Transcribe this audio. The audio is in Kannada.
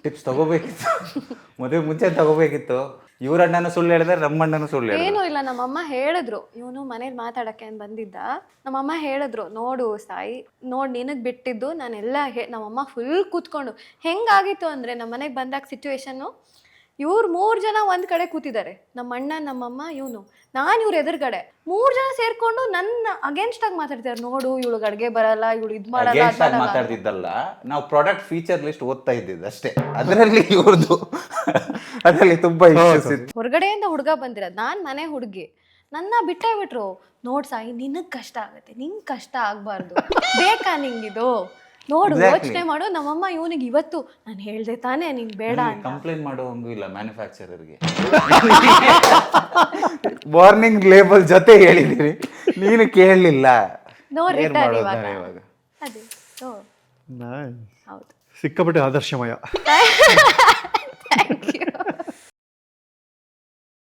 ಟಿಪ್ಸ್ ತಗೋಬೇಕಿತ್ತು, ಮದುವೆ ಮುಂಚೆ ತಗೋಬೇಕಿತ್ತು. ಇವ್ರ ಅಣ್ಣನೂ ಸುಳ್ಳು ಹೇಳಿದ್ರೆ ನಮ್ಮ ಅಣ್ಣನೂ ಸುಳ್ಳು ಹೇಳಿದ್ರು. ಏನೂ ಇಲ್ಲ, ನಮ್ಮಮ್ಮ ಹೇಳಿದ್ರು, ಇವನು ಮನೇಲಿ ಮಾತಾಡಕ್ಕೆ ಅಂತ ಬಂದಿದ್ದ. ನಮ್ಮಮ್ಮ ಹೇಳಿದ್ರು, ನೋಡು ಸಾಯಿ, ನೋಡು ನಿನಗೆ ಬಿಟ್ಟಿದ್ದು ನಾನೆಲ್ಲ ನಮ್ಮಮ್ಮ ಫುಲ್ ಕೂತ್ಕೊಂಡು. ಹೆಂಗಾಗಿತ್ತು ಅಂದರೆ ನಮ್ಮ ಮನೆಗೆ ಬಂದಾಗ ಸಿಚುವೇಶನ್ನು, ಇವ್ರು 3 ಜನ ಒಂದು ಕಡೆ ಕೂತಿದ್ದಾರೆ, ನಮ್ಮ ಅಣ್ಣ, ನಮ್ಮಮ್ಮ, ಇವನು, ನಾನು ಇವ್ರ ಎದುರುಗಡೆ. 3 ಜನ ಸೇರ್ಕೊಂಡು ನನ್ನ ಅಗೇನ್ಸ್ಟ್ ಆಗಿ ಮಾತಾಡ್ತಾರೆ. ನೋಡು ಇವಳಿಗೆ ಅಡುಗೆ ಬರಲ್ಲ, ಇವಳು ಇದು ಮಾಡಲ್ಲ, ಅಗೇನ್ಸ್ಟ್ ಆಗಿ ಮಾತಾಡ್ತಿದ್ದಲ್ಲ, ನಾವು ಪ್ರಾಡಕ್ಟ್ ಫೀಚರ್ ಲಿಸ್ಟ್ ಓದ್ತಾ ಇದ್ದಿದ್ದು ಅಷ್ಟೇ. ಅದರಲ್ಲಿ ಇವ್ರದ್ದು ಅದರಲ್ಲಿ ತುಂಬಾ ಇಶ್ಯೂಸ್ ಇತ್ತು. ಹೊರಗಡೆಯಿಂದ ಹುಡುಗ ಬಂದಿರೋದು, ನಾನು ಮನೆ ಹುಡುಗಿ, ನನ್ನ ಬಿಟ್ಟೇ ಬಿಟ್ರು. ನೋಡ್ ಸಾಯಿ, ನಿನಗೆ ಕಷ್ಟ ಆಗುತ್ತೆ, ನಿಂಗೆ ಕಷ್ಟ ಆಗಬಾರ್ದು, ಬೇಕಾ ನಿಂಗಿದು, ನೋಡು ಯೋಚನೆ ಮಾಡು. ನಮ್ಮಮ್ಮ ಇವನಿಗೆ ಇವತ್ತು ನಾನು ಹೇಳ್ದೆ ತಾನೇ ನಿಂಗೆ ಬೇಡ ಅಂತ. ಕಂಪ್ಲೇಂಟ್ ಮಾಡೋ ಹಂಗೂ ಇಲ್ಲ ಮ್ಯಾನುಫ್ಯಾಕ್ಚರರ್ಗೆ. ವಾರ್ನಿಂಗ್ ಲೇಬಲ್ ಜೊತೆ ಹೇಳಿದೀನಿ, ನೀನು ಕೇಳಲಿಲ್ಲ. ನೋಡ್ರಿ ಇವಾಗ ಅದೇ ಹೌದು. ಸಿಕ್ಕಾಪಟ್ಟೆ ಆದರ್ಶಮಯ.